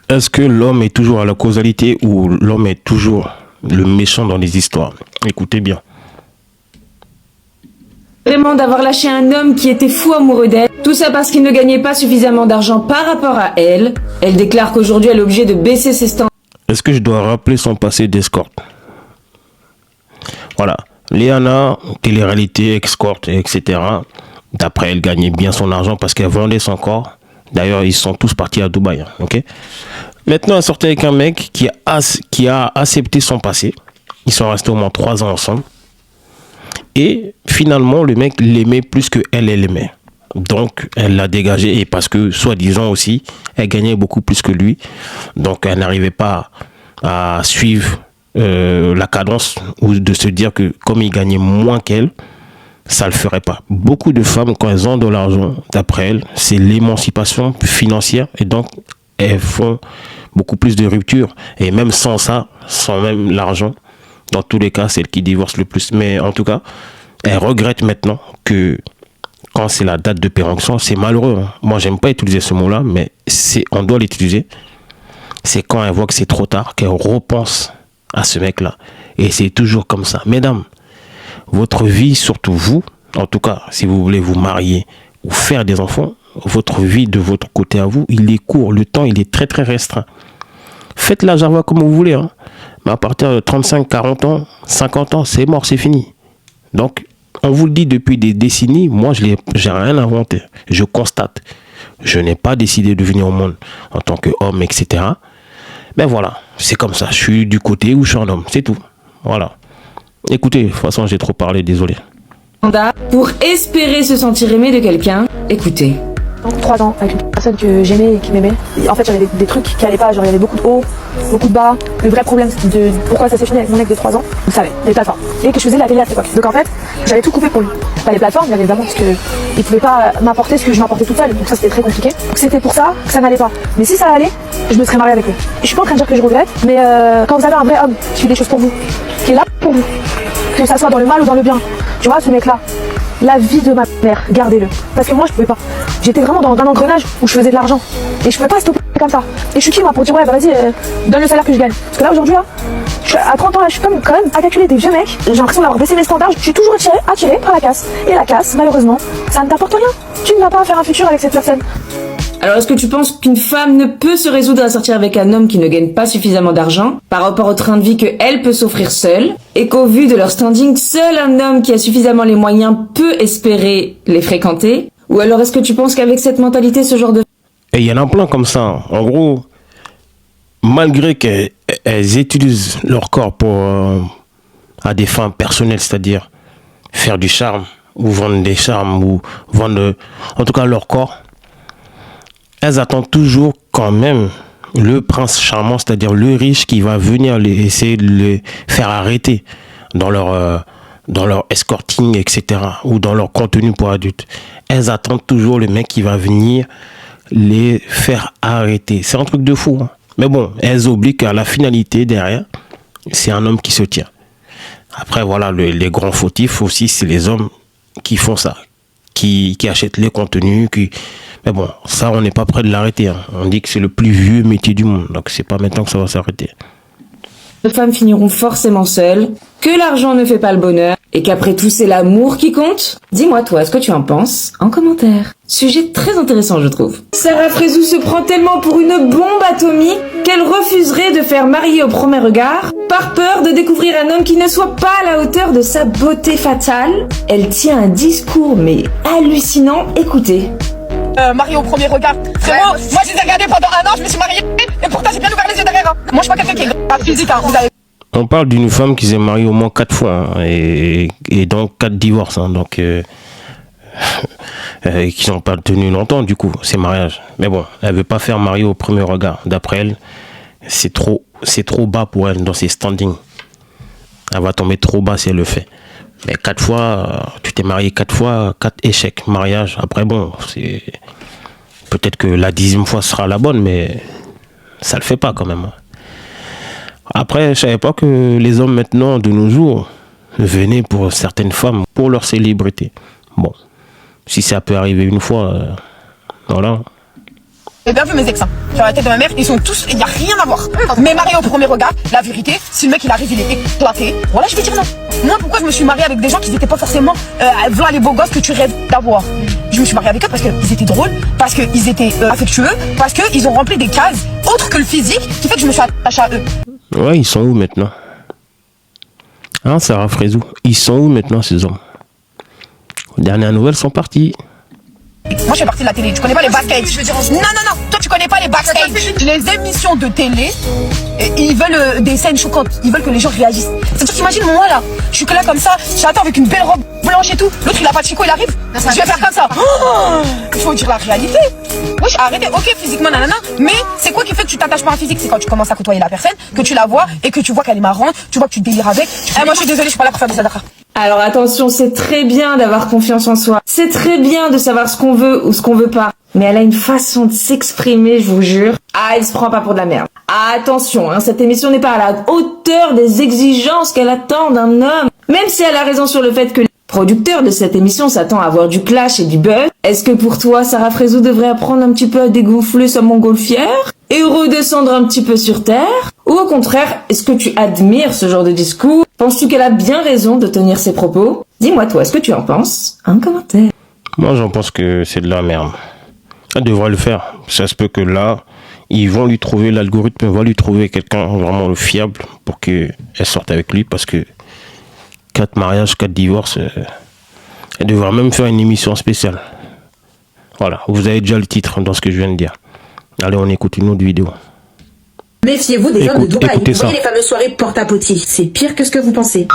Est-ce que l'homme est toujours à la causalité ou l'homme est toujours le méchant dans les histoires? Écoutez bien. Vraiment d'avoir lâché un homme qui était fou amoureux d'elle, tout ça parce qu'il ne gagnait pas suffisamment d'argent par rapport à elle. Elle déclare qu'aujourd'hui elle est obligée de baisser ses standards. Est-ce que je dois rappeler son passé d'escorte? Voilà. Léana, télé-réalité, escorte, etc. D'après, elle gagnait bien son argent parce qu'elle vendait son corps. D'ailleurs, ils sont tous partis à Dubaï. Hein, ok. Maintenant, elle sortait avec un mec qui a accepté son passé. Ils sont restés au moins 3 ans ensemble. Et finalement, le mec l'aimait plus que elle l'aimait. Donc, elle l'a dégagé. Et parce que, soi-disant aussi, elle gagnait beaucoup plus que lui. Donc, elle n'arrivait pas à suivre la cadence ou de se dire que comme il gagnait moins qu'elle, ça le ferait pas. Beaucoup de femmes, quand elles ont de l'argent, d'après elles, c'est l'émancipation financière. Et donc, elles font beaucoup plus de ruptures. Et même sans ça, sans même l'argent, dans tous les cas, c'est elle qui divorce le plus. Mais en tout cas, elle regrette maintenant que quand c'est la date de péremption, c'est malheureux. Hein. Moi, j'aime pas utiliser ce mot-là, mais on doit l'utiliser. C'est quand elle voit que c'est trop tard, qu'elle repense à ce mec-là. Et c'est toujours comme ça. Mesdames, votre vie, surtout vous, en tout cas, si vous voulez vous marier ou faire des enfants, votre vie de votre côté à vous, il est court. Le temps, il est très, très restreint. Faites la Java comme vous voulez. Hein. Mais à partir de 35, 40 ans, 50 ans, c'est mort, c'est fini. Donc, on vous le dit depuis des décennies, moi, j'ai rien inventé. Je constate. Je n'ai pas décidé de venir au monde en tant qu'homme, etc. Ben voilà, c'est comme ça. Je suis du côté où je suis un homme, c'est tout. Voilà. Écoutez, de toute façon, j'ai trop parlé, désolé. Pour espérer se sentir aimé de quelqu'un, écoutez. 3 ans avec une personne que j'aimais et qui m'aimait. En fait, j'avais des trucs qui allaient pas, genre il y avait beaucoup de hauts, beaucoup de bas. Le vrai problème de pourquoi ça s'est fini avec mon mec de 3 ans, vous savez, les plateformes. Et que je faisais de la télé à cette époque. Donc en fait, j'avais tout coupé pour lui. Pas les plateformes, bien évidemment, parce que il pouvait pas m'apporter ce que je m'apportais toute seule. Donc ça, c'était très compliqué. Donc c'était pour ça que ça n'allait pas. Mais si ça allait, je me serais mariée avec lui. Et je suis pas en train de dire que je regrette, mais quand vous avez un vrai homme qui fait des choses pour vous, qui est là pour vous, que ça soit dans le mal ou dans le bien, tu vois, ce mec-là, la vie de ma mère, gardez-le. Parce que moi, je pouvais pas. J'étais vraiment dans un engrenage où je faisais de l'argent. Et je pouvais pas stopper comme ça. Et je suis qui, moi, pour dire, ouais, bah vas-y, donne le salaire que je gagne. Parce que là, aujourd'hui, là, à 30 ans, là, je suis quand même à calculer des vieux mecs. J'ai l'impression d'avoir baissé mes standards. Je suis toujours attirée par la casse. Et la casse, malheureusement, ça ne t'apporte rien. Tu ne vas pas faire un futur avec cette personne. Alors, est-ce que tu penses qu'une femme ne peut se résoudre à sortir avec un homme qui ne gagne pas suffisamment d'argent par rapport au train de vie qu'elle peut s'offrir seule et qu'au vu de leur standing, seul un homme qui a suffisamment les moyens peut espérer les fréquenter? Ou alors est-ce que tu penses qu'avec cette mentalité, ce genre de... Et il y en a plein comme ça. En gros, malgré qu'elles utilisent leur corps à des fins personnelles, c'est-à-dire faire du charme ou vendre des charmes ou vendre, en tout cas leur corps, elles attendent toujours quand même le prince charmant, c'est-à-dire le riche qui va venir essayer de les faire arrêter dans leur escorting, etc. ou dans leur contenu pour adultes. Elles attendent toujours le mec qui va venir les faire arrêter. C'est un truc de fou. Hein. Mais bon, elles oublient qu'à la finalité derrière, c'est un homme qui se tient. Après, voilà, les grands fautifs aussi, c'est les hommes qui font ça, qui achètent les contenus, Mais bon, ça, on n'est pas près de l'arrêter. Hein. On dit que c'est le plus vieux métier du monde. Donc, c'est pas maintenant que ça va s'arrêter. Les femmes finiront forcément seules, que l'argent ne fait pas le bonheur, et qu'après tout, c'est l'amour qui compte? Dis-moi, toi, ce que tu en penses en commentaire. Sujet très intéressant, je trouve. Sarah Frézou se prend tellement pour une bombe atomique qu'elle refuserait de faire marier au premier regard, par peur de découvrir un homme qui ne soit pas à la hauteur de sa beauté fatale. Elle tient un discours, mais hallucinant. Écoutez. Mariée au premier regard. Vraiment, moi je les ai regardés pendant 1 an, je me suis mariée et pourtant j'ai bien ouvert les yeux derrière. Hein. Moi je suis pas quelqu'un qui est pas physique, hein. Vous avez... On parle d'une femme qui s'est mariée au moins 4 fois hein, et donc 4 divorces. Hein, donc qui n'ont pas tenu longtemps du coup ces mariages. Mais bon, elle veut pas faire marier au premier regard. D'après elle, c'est trop bas pour elle dans ses standings. Elle va tomber trop bas si elle le fait. Mais 4 fois, tu t'es marié 4 fois, 4 échecs, mariage. Après bon, c'est peut-être que la 10e fois sera la bonne, mais ça le fait pas quand même. Après, je savais pas que les hommes maintenant, de nos jours, venaient pour certaines femmes, pour leur célébrité. Bon, si ça peut arriver une fois, voilà. J'ai bien vu mes ex, hein. Sur la tête de ma mère, ils sont tous, il n'y a rien à voir. Mais marié au premier regard, la vérité, si le mec il arrive, il est éclaté, voilà, je vais dire non. Moi, pourquoi je me suis mariée avec des gens qui n'étaient pas forcément voilà les beaux gosses que tu rêves d'avoir. Je me suis mariée avec eux parce qu'ils étaient drôles, parce qu'ils étaient affectueux, parce qu'ils ont rempli des cases autres que le physique, qui fait que je me suis attachée à eux. Ouais, ils sont où maintenant? Hein, Sarah Frézou, ils sont où maintenant ces hommes? Les dernières nouvelles sont parties. Moi, je fais partie de la télé. Tu connais pas les backstage? Non, non, non. Toi, tu connais pas les backstage. Les émissions de télé, ils veulent des scènes choquantes. Ils veulent que les gens réagissent. C'est-à-dire, t'imagines, moi, là, je suis que là comme ça, j'attends avec une belle robe blanche et tout. L'autre, il a pas de chico, il arrive. Je vais faire comme ça. Oh, il faut dire la réalité. Oui, arrêtez. Ok, physiquement, nanana. Mais c'est quoi qui fait que tu t'attaches pas à un physique? C'est quand tu commences à côtoyer la personne, que tu la vois et que tu vois qu'elle est marrante, tu vois que tu délires avec. Moi, je suis désolée, je suis pas là pour faire des sadaka. Alors attention, c'est très bien d'avoir confiance en soi. C'est très bien de savoir ce qu'on veut ou ce qu'on veut pas. Mais elle a une façon de s'exprimer, je vous jure. Ah, elle se prend pas pour de la merde. Attention, hein, cette émission n'est pas à la hauteur des exigences qu'elle attend d'un homme. Même si elle a raison sur le fait que les producteurs de cette émission s'attendent à avoir du clash et du buzz, est-ce que pour toi, Sarah Frézou devrait apprendre un petit peu à dégonfler sa montgolfière et redescendre un petit peu sur terre? Ou au contraire, est-ce que tu admires ce genre de discours? Penses-tu qu'elle a bien raison de tenir ses propos? Dis-moi toi, est-ce que tu en penses? Un commentaire. Moi, j'en pense que c'est de la merde. Elle devrait le faire. Ça se peut que là, ils vont lui trouver, l'algorithme va lui trouver quelqu'un vraiment fiable pour qu'elle sorte avec lui, parce que 4 mariages, 4 divorces, elle devrait même faire une émission spéciale. Voilà, vous avez déjà le titre dans ce que je viens de dire. Allez, on écoute une autre vidéo. Méfiez-vous des hommes de Dubaï. Vous ça. voyez les fameuses soirées porte-à-potty. C'est pire que ce que vous pensez.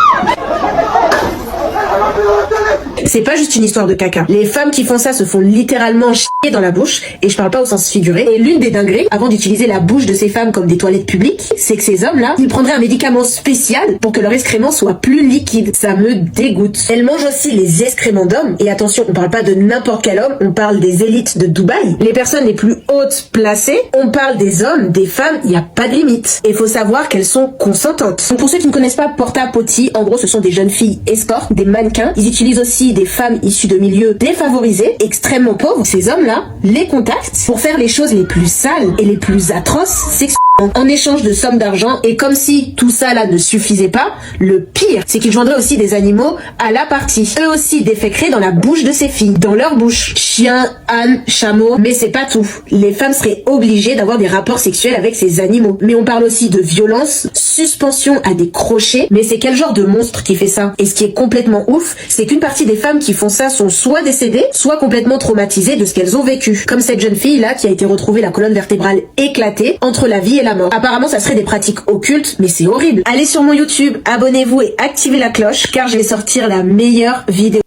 C'est pas juste une histoire de caca. Les femmes qui font ça se font littéralement chier dans la bouche, et je parle pas au sens figuré. Et l'une des dingueries, avant d'utiliser la bouche de ces femmes comme des toilettes publiques, c'est que ces hommes-là, ils prendraient un médicament spécial pour que leur excrément soit plus liquide. Ça me dégoûte. Elles mangent aussi les excréments d'hommes, et attention, on parle pas de n'importe quel homme, on parle des élites de Dubaï. Les personnes les plus hautes placées, on parle des hommes, des femmes, il y a pas de limite. Et faut savoir qu'elles sont consentantes. Donc pour ceux qui ne connaissent pas porta-potty, en gros ce sont des jeunes filles escorts, des mannequins. Ils utilisent aussi des femmes issues de milieux défavorisés, extrêmement pauvres. Ces hommes-là les contactent pour faire les choses les plus sales et les plus atroces sexuellement, en échange de sommes d'argent. Et comme si tout ça là ne suffisait pas, le pire, c'est qu'ils joindraient aussi des animaux à la partie. Eux aussi déféqueraient dans la bouche de ces filles, dans leur bouche. Chiens, ânes, chameaux, mais c'est pas tout. Les femmes seraient obligées d'avoir des rapports sexuels avec ces animaux. Mais on parle aussi de violence, suspension à des crochets. Mais c'est quel genre de monstre qui fait ça? Et ce qui est complètement ouf, c'est qu'une partie des femmes qui font ça sont soit décédées, soit complètement traumatisées de ce qu'elles ont vécu. Comme cette jeune fille là qui a été retrouvée la colonne vertébrale éclatée entre la vie et la mort. Apparemment ça serait des pratiques occultes, mais c'est horrible. Allez sur mon YouTube, abonnez-vous et activez la cloche, car je vais sortir la meilleure vidéo.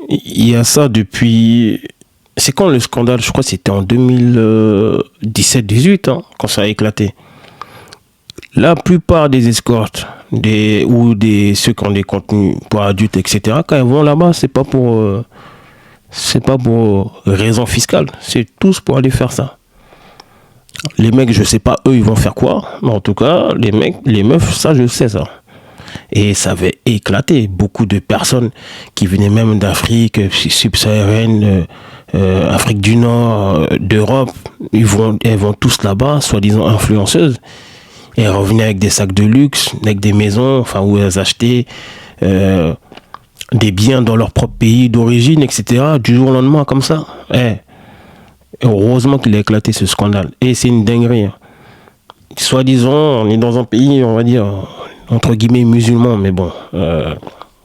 Il y a ça depuis... C'est quand le scandale? Je crois que c'était en 2017-18, hein, quand ça a éclaté. La plupart des escortes ou ceux qui ont des contenus pour adultes, etc., quand ils vont là-bas, c'est pas pour raison fiscale. C'est tous pour aller faire ça. Les mecs, je sais pas eux, ils vont faire quoi. Mais en tout cas, les mecs, les meufs, ça, je sais ça. Et ça avait éclaté. Beaucoup de personnes qui venaient même d'Afrique subsaharienne, Afrique du Nord, d'Europe, elles vont tous là-bas, soi-disant influenceuses. Et elles revenaient avec des sacs de luxe, avec des maisons, enfin, où elles achetaient des biens dans leur propre pays d'origine, etc. Du jour au lendemain, comme ça. Heureusement qu'il a éclaté ce scandale. Et c'est une dinguerie. Soi-disant, on est dans un pays, on va dire, entre guillemets, musulman, mais bon,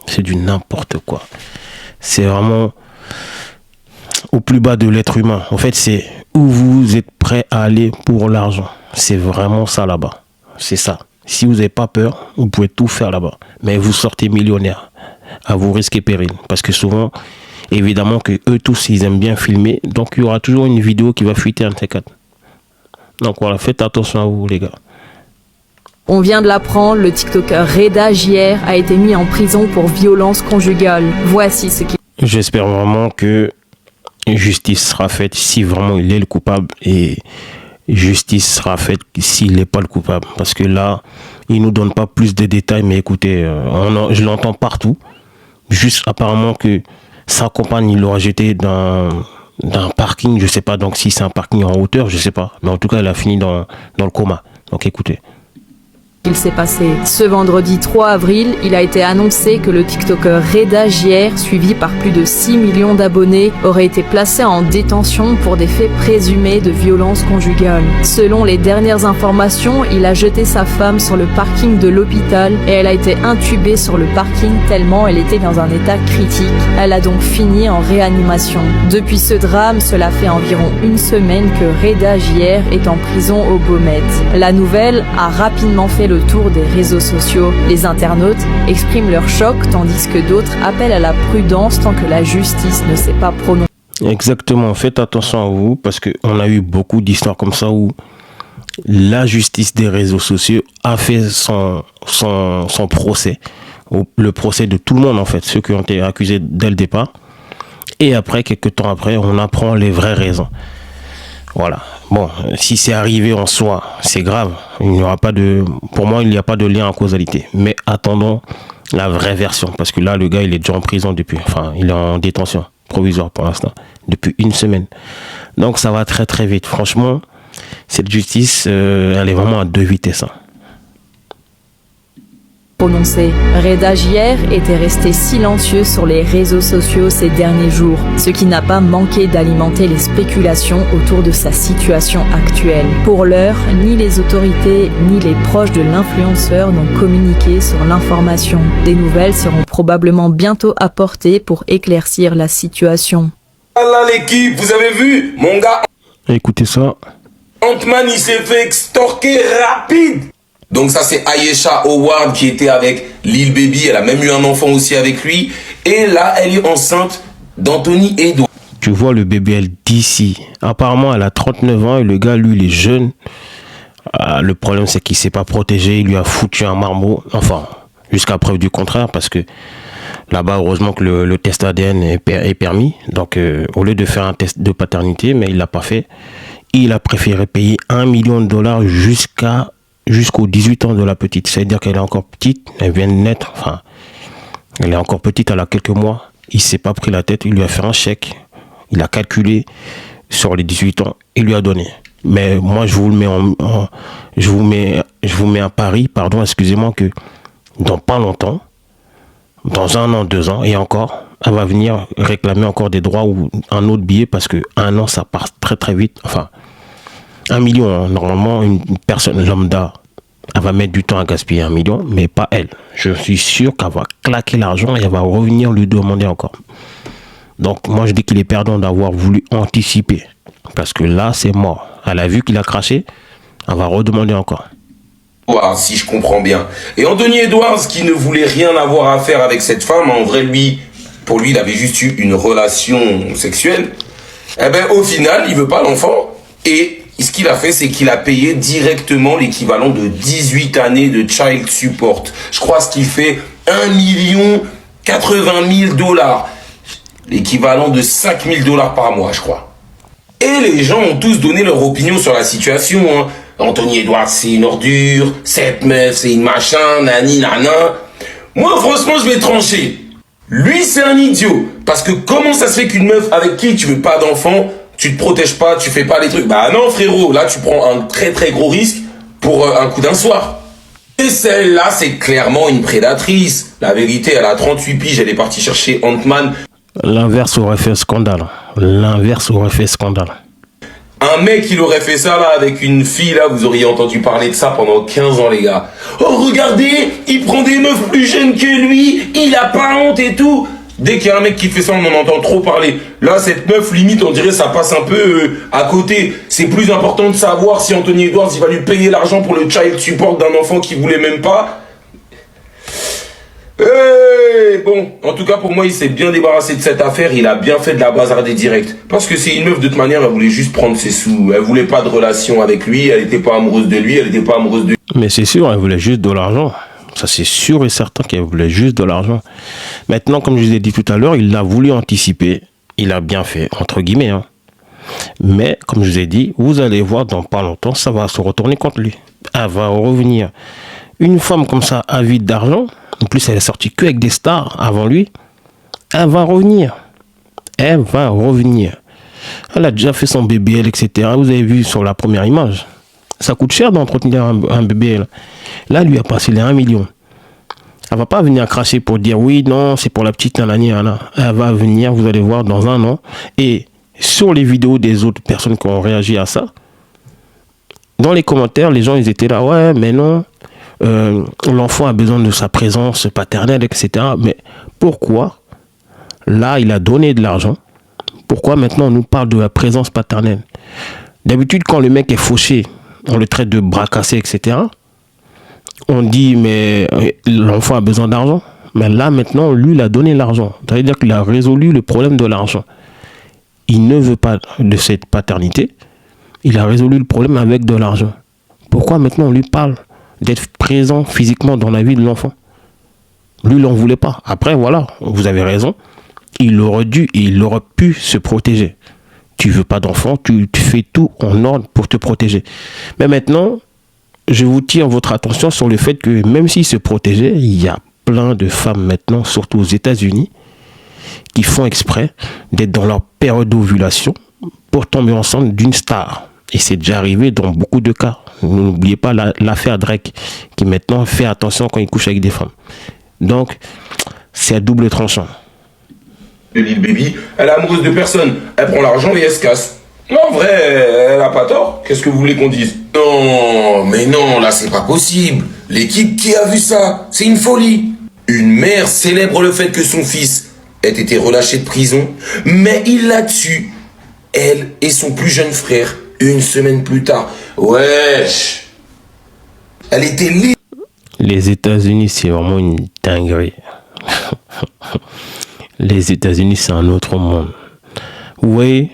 c'est du n'importe quoi. C'est vraiment au plus bas de l'être humain. En fait, c'est où vous êtes prêt à aller pour l'argent. C'est vraiment ça là-bas. C'est ça. Si vous n'avez pas peur, vous pouvez tout faire là-bas. Mais vous sortez millionnaire à vous risquer péril. Parce que souvent, évidemment que eux tous, ils aiment bien filmer. Donc, il y aura toujours une vidéo qui va fuiter un de ces quatre. Donc voilà, faites attention à vous, les gars. On vient de l'apprendre, le TikToker Reda JR a été mis en prison pour violence conjugale. Voici ce qui... J'espère vraiment que justice sera faite si vraiment il est le coupable, et justice sera faite s'il n'est pas le coupable. Parce que là, il ne nous donne pas plus de détails, mais écoutez, je l'entends partout. Juste apparemment que sa compagne, il l'aura jeté dans d'un parking, je sais pas donc si c'est un parking en hauteur, je sais pas. Mais en tout cas, elle a fini dans le coma. Donc écoutez. Il s'est passé. Ce vendredi 3 avril, il a été annoncé que le TikToker Reda JR, suivi par plus de 6 millions d'abonnés, aurait été placé en détention pour des faits présumés de violence conjugale. Selon les dernières informations, il a jeté sa femme sur le parking de l'hôpital et elle a été intubée sur le parking tellement elle était dans un état critique. Elle a donc fini en réanimation. Depuis ce drame, cela fait environ une semaine que Reda JR est en prison au Beaumet. La nouvelle a rapidement fait le tour des réseaux sociaux. Les internautes expriment leur choc tandis que d'autres appellent à la prudence tant que la justice ne s'est pas prononcée. Exactement, faites attention à vous parce qu'on a eu beaucoup d'histoires comme ça où la justice des réseaux sociaux a fait son procès, le procès de tout le monde en fait, ceux qui ont été accusés dès le départ. Et après, quelques temps après, on apprend les vraies raisons. Voilà. Bon, si c'est arrivé en soi, c'est grave. Il n'y aura pas pour moi, il n'y a pas de lien en causalité. Mais attendons la vraie version. Parce que là, le gars, il est déjà en prison il est en détention provisoire pour l'instant. Depuis une semaine. Donc, ça va très, très vite. Franchement, cette justice, elle est vraiment à 2 vitesses. Prononcé. Reda JR était resté silencieux sur les réseaux sociaux ces derniers jours, ce qui n'a pas manqué d'alimenter les spéculations autour de sa situation actuelle. Pour l'heure, ni les autorités ni les proches de l'influenceur n'ont communiqué sur l'information. Des nouvelles seront probablement bientôt apportées pour éclaircir la situation. Là l'équipe, vous avez vu, mon gars Écoutez ça. Ant-Man, il s'est fait extorquer rapide. Donc ça c'est Ayesha Howard qui était avec Lil Baby, elle a même eu un enfant aussi avec lui. Et là elle est enceinte d'Anthony Edwards. Tu vois le bébé elle d'ici. Apparemment elle a 39 ans et le gars lui il est jeune. Le problème c'est qu'il s'est pas protégé, il lui a foutu un marmot. Enfin, jusqu'à preuve du contraire parce que là-bas heureusement que le test ADN est permis. Donc au lieu de faire un test de paternité, mais il l'a pas fait. Il a préféré payer $1 million jusqu'aux 18 ans de la petite. C'est-à-dire qu'elle est encore petite, elle vient de naître, elle est encore petite, elle a quelques mois. Il s'est pas pris la tête, il lui a fait un chèque, il a calculé sur les 18 ans, il lui a donné. Mais moi, je vous le mets je vous mets à pari, excusez-moi, que dans pas longtemps, dans 1 an, 2 ans, et encore, elle va venir réclamer encore des droits ou un autre billet parce que 1 an, ça passe très très vite. 1 million, normalement, une personne lambda, elle va mettre du temps à gaspiller 1 million, mais pas elle. Je suis sûr qu'elle va claquer l'argent et elle va revenir lui demander encore. Donc, moi, je dis qu'il est perdant d'avoir voulu anticiper. Parce que là, c'est mort. Elle a vu qu'il a craché, elle va redemander encore. Si je comprends bien. Et Anthony Edwards, qui ne voulait rien avoir à faire avec cette femme, en vrai, pour lui, il avait juste eu une relation sexuelle. Au final, il veut pas l'enfant. Et ce qu'il a fait, c'est qu'il a payé directement l'équivalent de 18 années de child support. Je crois ce qui fait $1 080 000. L'équivalent de $5 000 par mois, je crois. Et les gens ont tous donné leur opinion sur la situation. Anthony Edwards, c'est une ordure. Cette meuf, c'est une machin, nani, nana. Moi, franchement, je vais trancher. Lui, c'est un idiot. Parce que comment ça se fait qu'une meuf avec qui tu veux pas d'enfant, tu te protèges pas, tu fais pas les trucs. Bah non frérot, là tu prends un très très gros risque pour un coup d'un soir. Et celle-là c'est clairement une prédatrice. La vérité, elle a 38 piges, elle est partie chercher Ant-Man. L'inverse aurait fait scandale. Un mec il aurait fait ça là avec une fille là, vous auriez entendu parler de ça pendant 15 ans les gars. Oh regardez, il prend des meufs plus jeunes que lui, il a pas honte et tout. Dès qu'il y a un mec qui fait ça, on en entend trop parler. Là, cette meuf, limite, on dirait ça passe un peu à côté. C'est plus important de savoir si Anthony Edwards, il va lui payer l'argent pour le child support d'un enfant qu'il voulait même pas. Bon, en tout cas, pour moi, il s'est bien débarrassé de cette affaire. Il a bien fait de la bazarder direct. Parce que c'est une meuf, de toute manière, elle voulait juste prendre ses sous. Elle voulait pas de relation avec lui. Elle était pas amoureuse de lui. Elle était pas amoureuse de lui. Mais c'est sûr, elle voulait juste de l'argent. Ça, c'est sûr et certain qu'elle voulait juste de l'argent. Maintenant, comme je vous ai dit tout à l'heure, il a voulu anticiper. Il a bien fait, entre guillemets. Mais, comme je vous ai dit, vous allez voir dans pas longtemps, ça va se retourner contre lui. Elle va revenir. Une femme comme ça, avide d'argent, en plus, elle est sortie que avec des stars avant lui, elle va revenir. Elle a déjà fait son BBL, etc. Vous avez vu sur la première image. Ça coûte cher d'entretenir un BBL. Là, elle lui a passé les 1 million. Elle va pas venir cracher pour dire oui, non, c'est pour la petite nanani. Elle va venir, vous allez voir, dans 1 an. Et sur les vidéos des autres personnes qui ont réagi à ça, dans les commentaires, les gens, ils étaient là, ouais, mais non, l'enfant a besoin de sa présence paternelle, etc. Mais pourquoi, là, il a donné de l'argent, pourquoi maintenant on nous parle de la présence paternelle? D'habitude, quand le mec est fauché, on le traite de bras cassés, etc. On dit, mais l'enfant a besoin d'argent. Mais là, maintenant, lui, il a donné l'argent. Ça veut dire qu'il a résolu le problème de l'argent. Il ne veut pas de cette paternité. Il a résolu le problème avec de l'argent. Pourquoi maintenant on lui parle d'être présent physiquement dans la vie de l'enfant? Lui, il n'en voulait pas. Après, voilà, vous avez raison. Il aurait dû et il aurait pu se protéger. Tu veux pas d'enfant, tu fais tout en ordre pour te protéger. Mais maintenant, je vous tire votre attention sur le fait que même s'il se protégeait, il y a plein de femmes maintenant, surtout aux États-Unis, qui font exprès d'être dans leur période d'ovulation pour tomber enceinte d'une star. Et c'est déjà arrivé dans beaucoup de cas. N'oubliez pas l'affaire Drake, qui maintenant fait attention quand il couche avec des femmes. Donc, c'est à double tranchant. Lil Baby, elle est amoureuse de personne. Elle prend l'argent et elle se casse. Non, en vrai, elle a pas tort. Qu'est-ce que vous voulez qu'on dise? Non, mais non, là, c'est pas possible. L'équipe, qui a vu ça? C'est une folie. Une mère célèbre le fait que son fils ait été relâché de prison, mais il la tue, elle et son plus jeune frère, 1 semaine plus tard. Wesh! Elle était libre. Les États-Unis, c'est vraiment une dinguerie. Les États-Unis, c'est un autre monde. Oui,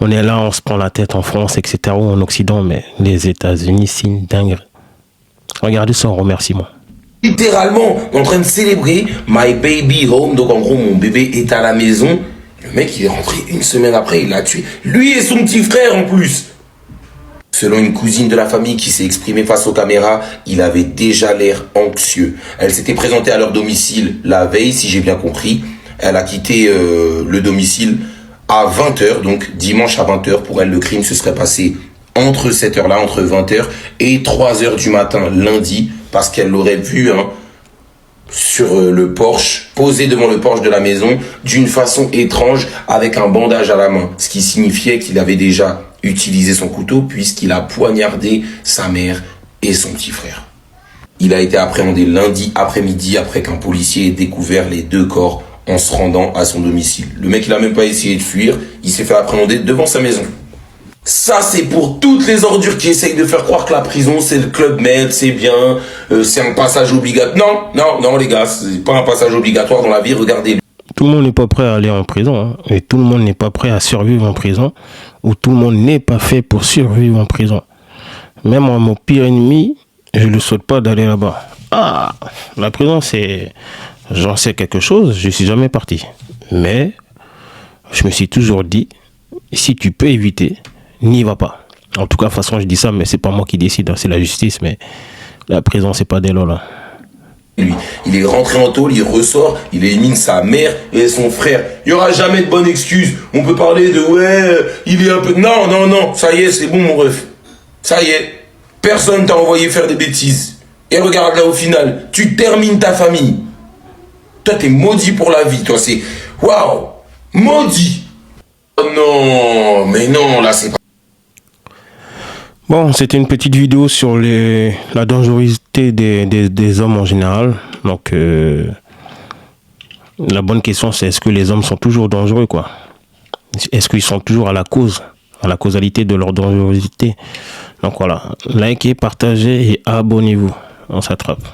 on est là, on se prend la tête en France, etc., ou en Occident, mais les États-Unis, c'est une dinguerie. Regardez son remerciement. Littéralement en train de célébrer My Baby Home, donc en gros mon bébé est à la maison. Le mec il est rentré 1 semaine après, il l'a tué. Lui et son petit frère en plus. Selon une cousine de la famille qui s'est exprimée face aux caméras, il avait déjà l'air anxieux. Elle s'était présentée à leur domicile la veille, si j'ai bien compris. Elle a quitté le domicile à 20h, donc dimanche à 20h. Pour elle, le crime se serait passé entre cette heure-là, entre 20h et 3h du matin, lundi, parce qu'elle l'aurait vu sur le porche, posé devant le porche de la maison, d'une façon étrange, avec un bandage à la main, ce qui signifiait qu'il avait déjà utilisé son couteau, puisqu'il a poignardé sa mère et son petit frère. Il a été appréhendé lundi après-midi, après qu'un policier ait découvert les 2 corps en se rendant à son domicile. Le mec, il a même pas essayé de fuir, il s'est fait appréhender devant sa maison. Ça, c'est pour toutes les ordures qui essayent de faire croire que la prison, c'est le Club Med, c'est bien, c'est un passage obligatoire. Non, les gars, c'est pas un passage obligatoire dans la vie, regardez. Tout le monde n'est pas prêt à aller en prison, hein, et tout le monde n'est pas prêt à survivre en prison, ou tout le monde n'est pas fait pour survivre en prison. Même moi, mon pire ennemi, je ne souhaite pas d'aller là-bas. Ah, la prison, c'est... J'en sais quelque chose, je ne suis jamais parti. Mais, je me suis toujours dit, si tu peux éviter, n'y va pas. En tout cas, de toute façon, je dis ça, mais c'est pas moi qui décide, hein, c'est la justice, mais la prison, c'est pas des lolas. Lui, il est rentré en tôle, il ressort, il élimine sa mère et son frère. Il n'y aura jamais de bonne excuse. On peut parler de il est un peu... Non, ça y est, c'est bon mon ref. Ça y est, personne t'a envoyé faire des bêtises. Et regarde là au final, tu termines ta famille. Toi t'es maudit pour la vie, toi c'est... Waouh, maudit. Oh non, mais non, là c'est pas... Bon, c'était une petite vidéo sur la dangerosité des hommes en général. Donc, la bonne question, c'est est-ce que les hommes sont toujours dangereux, quoi? Est-ce qu'ils sont toujours à la causalité de leur dangerosité? Donc voilà, likez, partagez et abonnez-vous. On s'attrape.